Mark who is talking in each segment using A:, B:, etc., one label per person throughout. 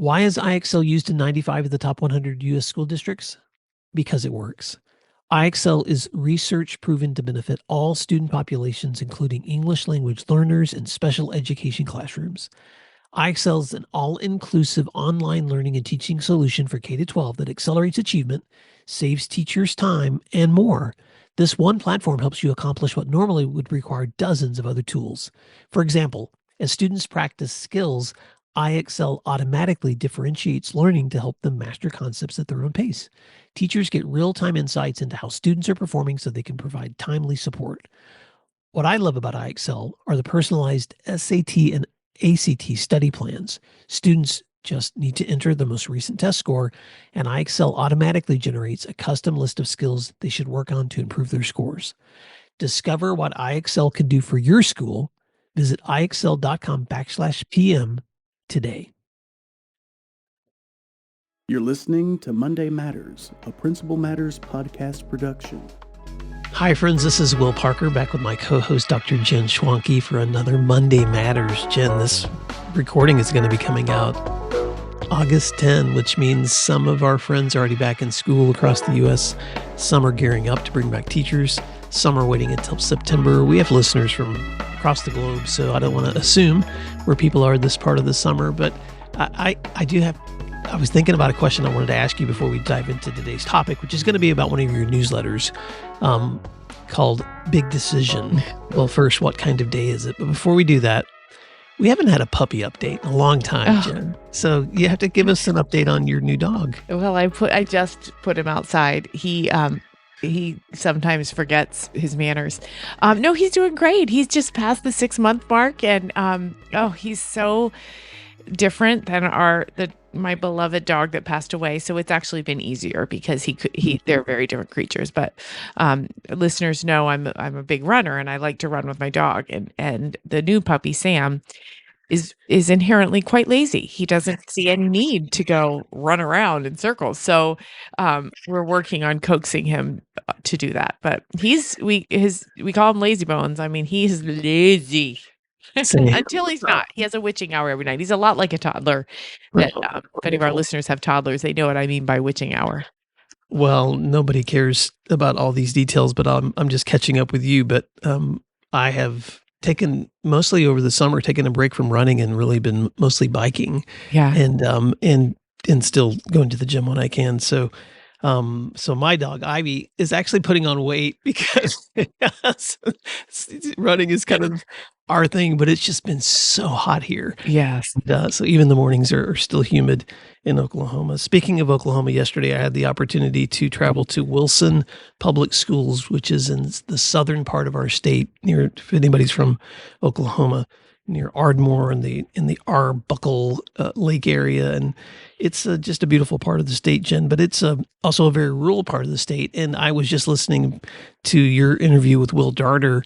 A: Why is IXL used in 95 of the top 100 U.S. school districts? Because it works. IXL is research proven to benefit all student populations, including English language learners and special education classrooms. IXL is an all inclusive online learning and teaching solution for K 12 that accelerates achievement, saves teachers time, and more. This one platform helps you accomplish what normally would require dozens of other tools. For example, as students practice skills, IXL automatically differentiates learning to help them master concepts at their own pace. Teachers get real time insights into how students are performing so they can provide timely support. What I love about IXL are the personalized SAT and ACT study plans. Students just need to enter the most recent test score, and IXL automatically generates a custom list of skills they should work on to improve their scores. Discover what IXL can do for your school. Visit IXL.com/PM today.
B: You're listening to Monday Matters, a Principal Matters podcast production.
A: Hi, friends. This is Will Parker back with my co-host, Dr. Jen Schwanke, for another Monday Matters. Jen, this recording is going to be coming out August 10, which means some of our friends are already back in school across the U.S. Some are gearing up to bring back teachers. Some are waiting until September. We have listeners from across the globe, so I don't want to assume where people are this part of the summer, but I was thinking about a question I wanted to ask you before we dive into today's topic, which is going to be about one of your newsletters called Big Decision. Well, first, what kind of day is it? But before we do that, we haven't had a puppy update in a long time, Jen. So you have to give us an update on your new dog.
C: Well, I just put him outside. He sometimes forgets his manners. No, he's doing great. He's just past the 6-month mark, and he's so different than my beloved dog that passed away. So it's actually been easier because they're very different creatures. But listeners know I'm a big runner and I like to run with my dog. And the new puppy, Sam, is inherently quite lazy. He doesn't see any need to go run around in circles. So we're working on coaxing him to do that. But we call him Lazy Bones. I mean, he's lazy. Until he's not. He has a witching hour every night. He's a lot like a toddler. That if any of our listeners have toddlers, they know what I mean by witching hour.
A: Well, nobody cares about all these details, but I'm just catching up with you. But I have taken mostly over the summer, taken a break from running and really been mostly biking.
C: Yeah.
A: And still going to the gym when I can. So my dog Ivy is actually putting on weight because running is kind of our thing, but it's just been so hot here.
C: Yes.
A: So even the mornings are still humid in Oklahoma. Speaking of Oklahoma, yesterday I had the opportunity to travel to Wilson Public Schools, which is in the southern part of our state, near, if anybody's from Oklahoma, near Ardmore in the Arbuckle Lake area. And it's just a beautiful part of the state, Jen, but it's also a very rural part of the state. And I was just listening to your interview with Will Darter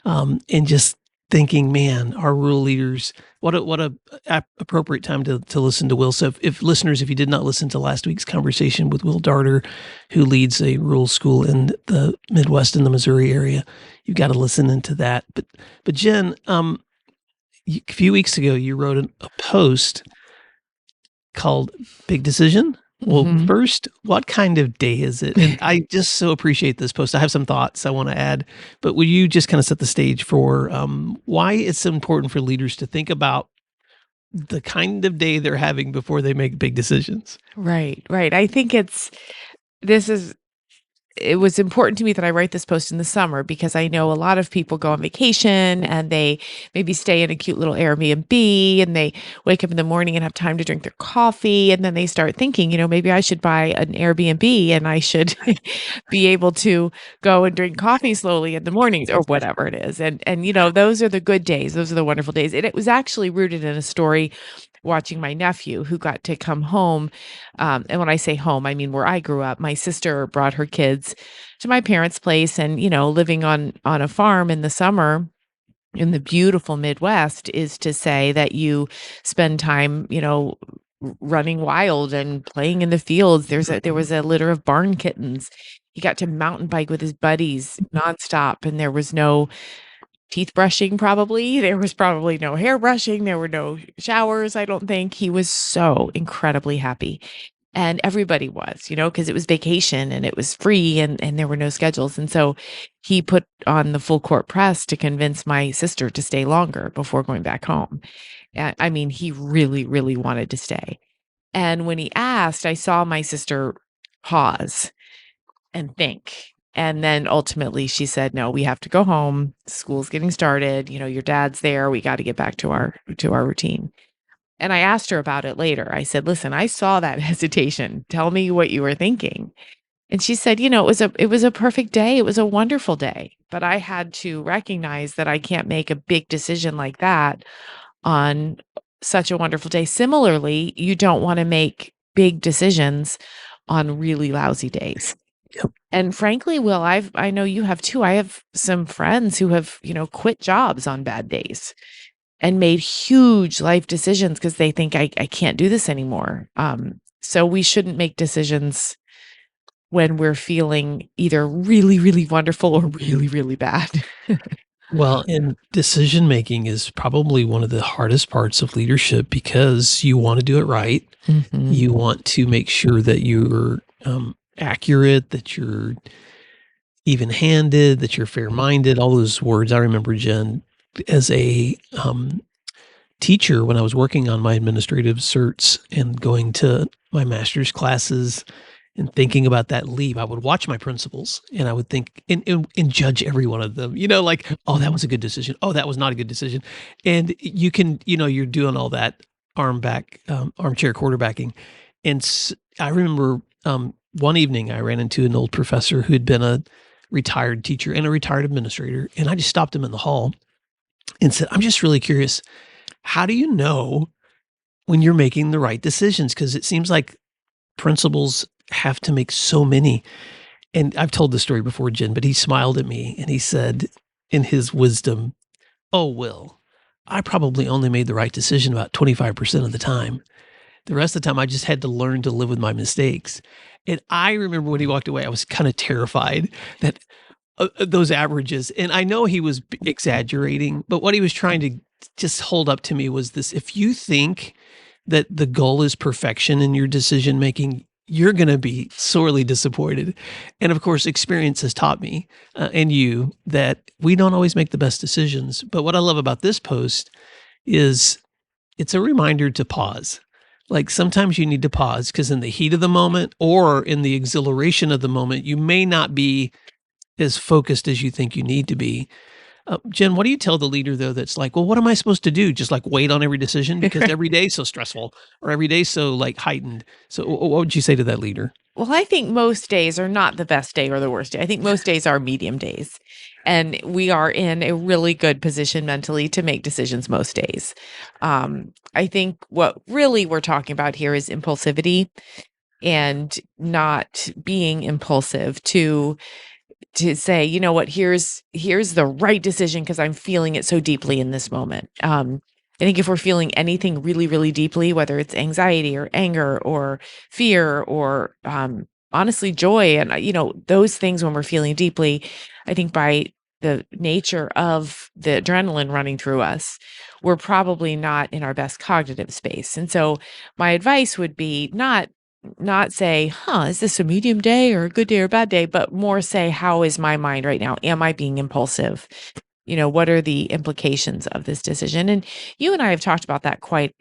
A: and just thinking, man, our rural leaders, what a appropriate time to listen to Will. So if listeners, if you did not listen to last week's conversation with Will Darter, who leads a rural school in the Midwest in the Missouri area, you've got to listen into that. But Jen, a few weeks ago, you wrote a post called Big Decision. Well, first, what kind of day is it? And I just so appreciate this post. I have some thoughts I want to add, but will you just kind of set the stage for why it's so important for leaders to think about the kind of day they're having before they make big decisions?
C: Right. I think it was important to me that I write this post in the summer because I know a lot of people go on vacation and they maybe stay in a cute little Airbnb and they wake up in the morning and have time to drink their coffee. And then they start thinking, maybe I should buy an Airbnb and I should be able to go and drink coffee slowly in the mornings or whatever it is. And those are the good days. Those are the wonderful days. And it was actually rooted in a story watching my nephew who got to come home. And when I say home, I mean where I grew up. My sister brought her kids to my parents' place, and, living on a farm in the summer in the beautiful Midwest is to say that you spend time, running wild and playing in the fields. There was a litter of barn kittens. He got to mountain bike with his buddies nonstop, and there was no teeth brushing probably. There was probably no hair brushing. There were no showers, I don't think. He was so incredibly happy. And everybody was, because it was vacation and it was free and there were no schedules. And so he put on the full court press to convince my sister to stay longer before going back home. And I mean, he really, really wanted to stay. And when he asked, I saw my sister pause and think. And then ultimately she said, no, we have to go home. School's getting started. Your dad's there. We got to get back to our routine. And I asked her about it later. I said, listen, I saw that hesitation. Tell me what you were thinking. And she said, it was a perfect day. It was a wonderful day. But I had to recognize that I can't make a big decision like that on such a wonderful day. Similarly, you don't want to make big decisions on really lousy days.
A: Yep.
C: And frankly, Will, I know you have too. I have some friends who have, quit jobs on bad days and made huge life decisions because they think I can't do this anymore. So we shouldn't make decisions when we're feeling either really, really wonderful or really, really bad.
A: Well, and decision making is probably one of the hardest parts of leadership because you want to do it right.
C: Mm-hmm.
A: You want to make sure that you're accurate, that you're even-handed, that you're fair-minded, all those words. I remember, Jen, as a teacher, when I was working on my administrative certs and going to my master's classes and thinking about that leave, I would watch my principals and I would think and judge every one of them, like, oh, that was a good decision. Oh, that was not a good decision. And you can, you're doing all that armchair quarterbacking. And I remember one evening I ran into an old professor who had been a retired teacher and a retired administrator. And I just stopped him in the hall and said, I'm just really curious. How do you know when you're making the right decisions? Because it seems like principals have to make so many. And I've told this story before, Jen, but he smiled at me and he said in his wisdom, oh, Will, I probably only made the right decision about 25% of the time. The rest of the time, I just had to learn to live with my mistakes. And I remember when he walked away, I was kind of terrified that those averages, and I know he was exaggerating, but what he was trying to just hold up to me was this: if you think that the goal is perfection in your decision making, you're going to be sorely disappointed. And of course, experience has taught me and you that we don't always make the best decisions. But what I love about this post is it's a reminder to pause. Like sometimes you need to pause because in the heat of the moment or in the exhilaration of the moment, you may not be as focused as you think you need to be. Jen, what do you tell the leader, though, that's like, well, what am I supposed to do? Just like wait on every decision because every day is so stressful or every day is so like heightened. So what would you say to that leader?
C: Well, I think most days are not the best day or the worst day. I think most days are medium days. And we are in a really good position mentally to make decisions most days. I think what really we're talking about here is impulsivity and not being impulsive to say, you know what, here's the right decision because I'm feeling it so deeply in this moment. I think if we're feeling anything really, really deeply, whether it's anxiety or anger or fear or honestly joy, and those things when we're feeling deeply, I think by the nature of the adrenaline running through us, we're probably not in our best cognitive space. And so my advice would be not say, is this a medium day or a good day or a bad day, but more say, how is my mind right now? Am I being impulsive? What are the implications of this decision? And you and I have talked about that quite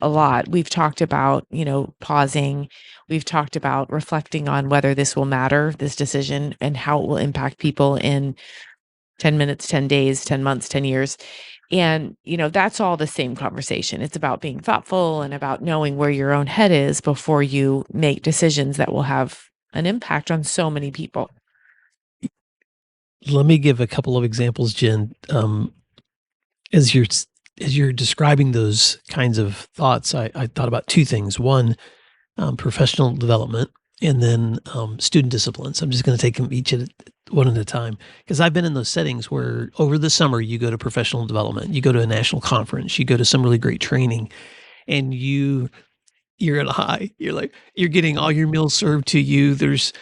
C: a lot. We've talked about, pausing. We've talked about reflecting on whether this will matter, this decision, and how it will impact people in 10 minutes, 10 days, 10 months, 10 years. And, that's all the same conversation. It's about being thoughtful and about knowing where your own head is before you make decisions that will have an impact on so many people.
A: Let me give a couple of examples, Jen. As you're describing those kinds of thoughts, I thought about two things. One, professional development, and then student disciplines. I'm just going to take them each one at a time because I've been in those settings where over the summer you go to professional development, you go to a national conference, you go to some really great training, and you you're at a high. You're getting all your meals served to you. There's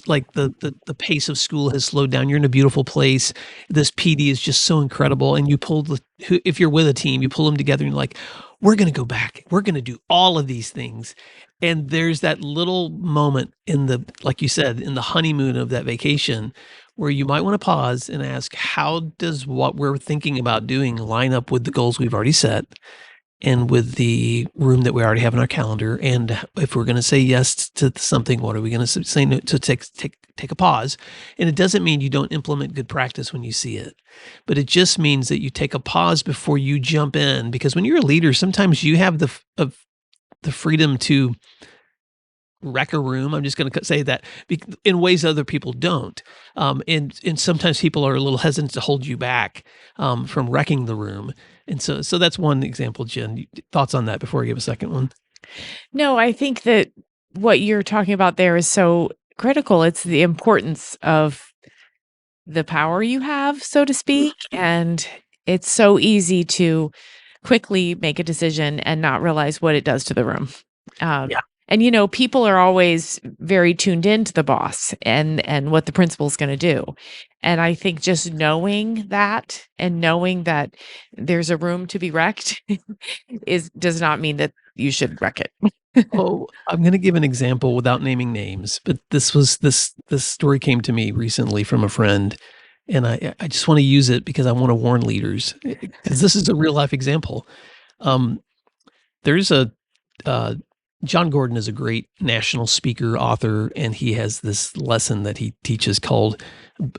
A: like the pace of school has slowed down. You're in a beautiful place. This PD is just so incredible. And you pull if you're with a team, you pull them together and you're like, we're going to go back. We're going to do all of these things. And there's that little moment like you said, in the honeymoon of that vacation where you might want to pause and ask, how does what we're thinking about doing line up with the goals we've already set and with the room that we already have in our calendar? And if we're going to say yes to something, what are we going to say no to? Take a pause. And it doesn't mean you don't implement good practice when you see it, but it just means that you take a pause before you jump in, because when you're a leader, sometimes you have the freedom to wreck a room. I'm just going to say that in ways other people don't. And sometimes people are a little hesitant to hold you back from wrecking the room. And so that's one example. Jen, thoughts on that before I give a second one?
C: No, I think that what you're talking about there is so critical. It's the importance of the power you have, so to speak. And it's so easy to quickly make a decision and not realize what it does to the room.
A: Yeah.
C: And people are always very tuned into the boss and what the principal's going to do. And I think just knowing that and knowing that there's a room to be wrecked does not mean that you should wreck it.
A: Oh, I'm going to give an example without naming names, but this story came to me recently from a friend, and I just want to use it because I want to warn leaders, because this is a real life example. There's John Gordon is a great national speaker, author, and he has this lesson that he teaches called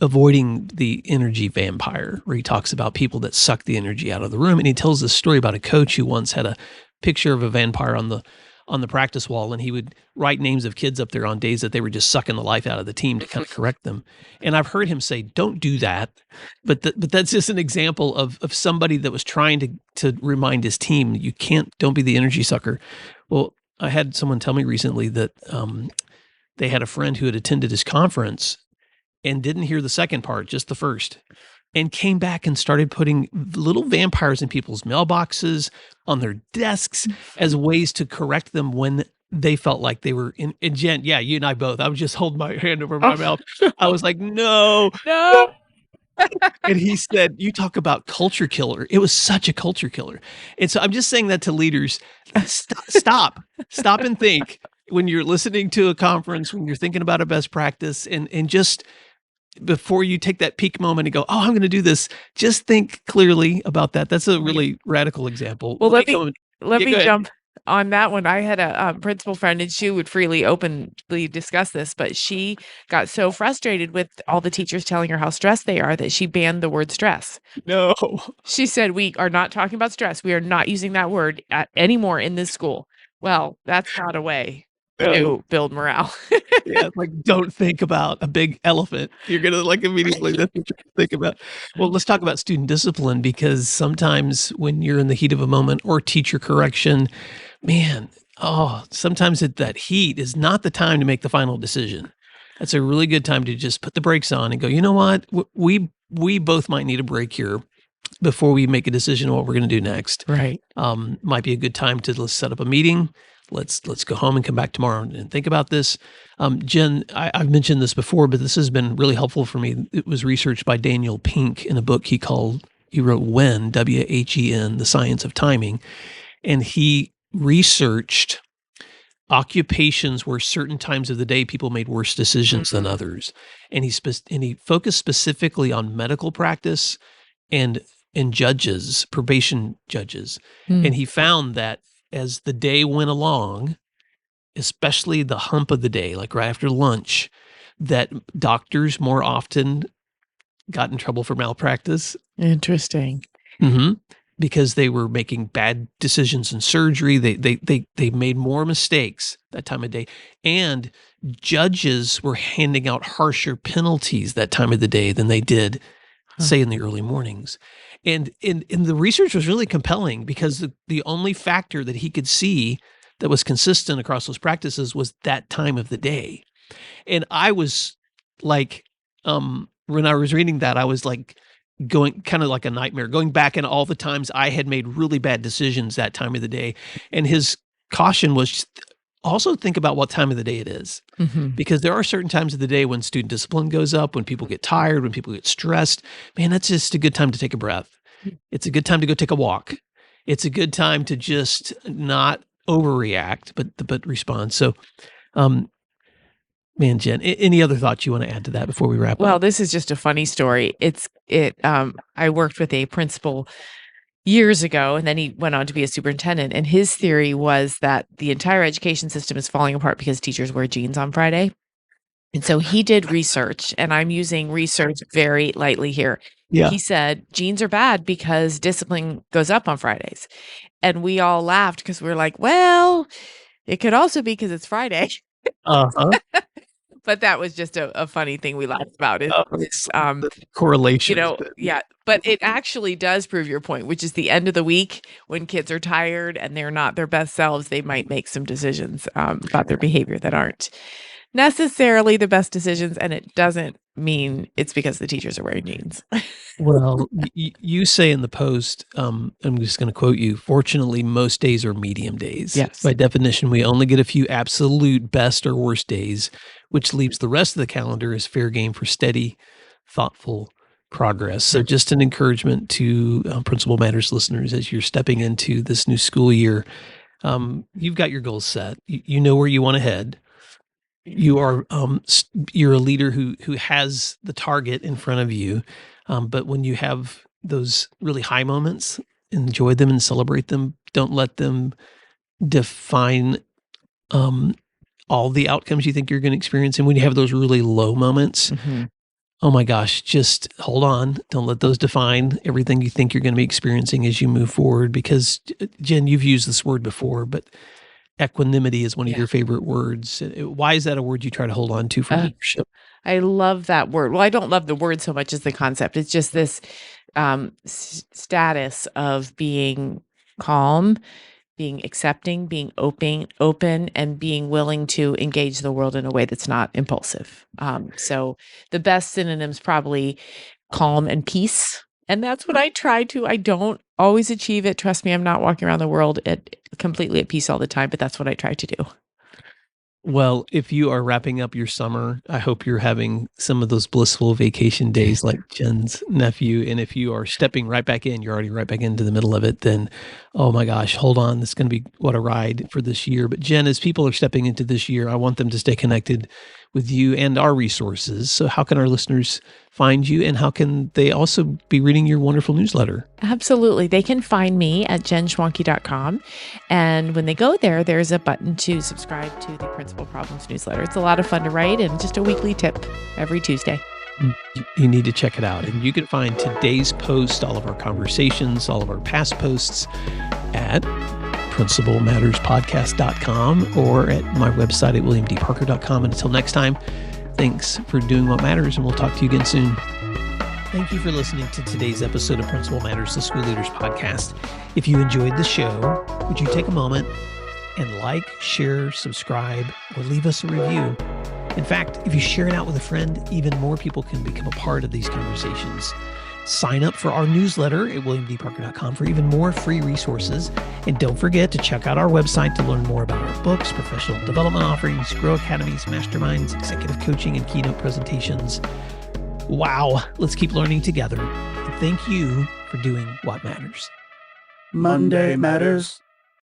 A: Avoiding the Energy Vampire, where he talks about people that suck the energy out of the room. And he tells this story about a coach who once had a picture of a vampire on the practice wall, and he would write names of kids up there on days that they were just sucking the life out of the team to kind of correct them. And I've heard him say, don't do that. But that's just an example of somebody that was trying to remind his team, don't be the energy sucker. Well, I had someone tell me recently that they had a friend who had attended his conference and didn't hear the second part, just the first, and came back and started putting little vampires in people's mailboxes, on their desks, as ways to correct them when they felt like they were in. And Jen, yeah, you and I both. I was just holding my hand over my mouth. I was like, no. And he said, you talk about culture killer. It was such a culture killer. And so I'm just saying that to leaders, stop and think when you're listening to a conference, when you're thinking about a best practice, and just before you take that peak moment and go, oh, I'm going to do this, just think clearly about that. That's a really radical example.
C: Well, let me jump on that one. I had a principal friend, and she would openly discuss this, but she got so frustrated with all the teachers telling her how stressed they are that she banned the word stress.
A: No.
C: She said, we are not talking about stress. We are not using that word anymore in this school. Well, that's not a way to build morale.
A: Yeah, like, don't think about a big elephant. You're going to immediately think about. Well, let's talk about student discipline, because sometimes when you're in the heat of a moment, or teacher correction, man, sometimes that heat is not the time to make the final decision. That's a really good time to just put the brakes on and go, you know what? We both might need a break here before we make a decision on what we're going to do next.
C: Right.
A: Might be a good time to set up a meeting. Let's go home and come back tomorrow and think about this. Jen, I've mentioned this before, but this has been really helpful for me. It was researched by Daniel Pink in a book he wrote When, W-H-E-N, The Science of Timing. And he researched occupations where certain times of the day people made worse decisions than others. And he focused specifically on medical practice and judges, probation judges. And he found that as the day went along, especially the hump of the day, like right after lunch, that doctors more often got in trouble for malpractice.
C: Interesting.
A: Mm-hmm. Because they were making bad decisions in surgery. They made more mistakes that time of day. And judges were handing out harsher penalties that time of the day than they did, say, in the early mornings. And the research was really compelling, because the only factor that he could see that was consistent across those practices was that time of the day. And I was like, when I was reading that, I was like going kind of like a nightmare, going back in all the times I had made really bad decisions that time of the day. And his caution was just also think about what time of the day it is, because there are certain times of the day when student discipline goes up, when people get tired, when people get stressed. Man, that's just a good time to take a breath. It's a good time to go take a walk. It's a good time to just not overreact, but respond. So, man, Jen, any other thoughts you want to add to that before we wrap up?
C: Well, this is just a funny story. I worked with a principal years ago, and then he went on to be a superintendent. And his theory was that the entire education system is falling apart because teachers wear jeans on Friday. And so he did research, and I'm using research very lightly here.
A: Yeah.
C: He said jeans are bad because discipline goes up on Fridays. And we all laughed because we were like, well, it could also be because it's Friday. But that was just a funny thing we laughed about.
A: The correlation.
C: Yeah. But it actually does prove your point, which is the end of the week when kids are tired and they're not their best selves, they might make some decisions about their behavior that aren't necessarily the best decisions. And it doesn't mean it's because the teachers are wearing jeans.
A: Well, you say in the post, I'm just going to quote you, fortunately, most days are medium days.
C: Yes.
A: By definition, we only get a few absolute best or worst days, which leaves the rest of the calendar as fair game for steady, thoughtful progress. So just an encouragement to Principal Matters listeners as you're stepping into this new school year. You've got your goals set. You know where you want to head. You are you're a leader who has the target in front of you. But when you have those really high moments, enjoy them and celebrate them. Don't let them define all the outcomes you think you're going to experience. And when you have those really low moments, oh my gosh, just hold on. Don't let those define everything you think you're going to be experiencing as you move forward. Because, Jen, you've used this word before, but equanimity is one of your favorite words. Why is that a word you try to hold on to for leadership?
C: I love that word. Well, I don't love the word so much as the concept. It's just this status of being calm, being accepting, being open, and being willing to engage the world in a way that's not impulsive. So the best synonyms probably calm and peace. And that's what I try to. I don't always achieve it. Trust me, I'm not walking around the world completely at peace all the time, but that's what I try to do.
A: Well, if you are wrapping up your summer, I hope you're having some of those blissful vacation days like Jen's nephew. And if you are stepping right back in, you're already right back into the middle of it, then, oh my gosh, hold on. This is going to be what a ride for this year. But Jen, as people are stepping into this year, I want them to stay connected with you and our resources. So how can our listeners find you, and how can they also be reading your wonderful newsletter?
C: Absolutely. They can find me at jenschwanke.com. And when they go there, there's a button to subscribe to the Principal Problems newsletter. It's a lot of fun to write and just a weekly tip every Tuesday.
A: You need to check it out. And you can find today's post, all of our conversations, all of our past posts at principalmatterspodcast.com or at my website at williamdparker.com. And until next time, thanks for doing what matters, and we'll talk to you again soon. Thank you for listening to today's episode of Principal Matters, the School Leaders Podcast. If you enjoyed the show, would you take a moment and like, share, subscribe, or leave us a review? In fact, if you share it out with a friend, even more people can become a part of these conversations. Sign up for our newsletter at williamdparker.com for even more free resources. And don't forget to check out our website to learn more about our books, professional development offerings, Grow Academies, masterminds, executive coaching, and keynote presentations. Wow, let's keep learning together. And thank you for doing what matters.
B: Monday Matters.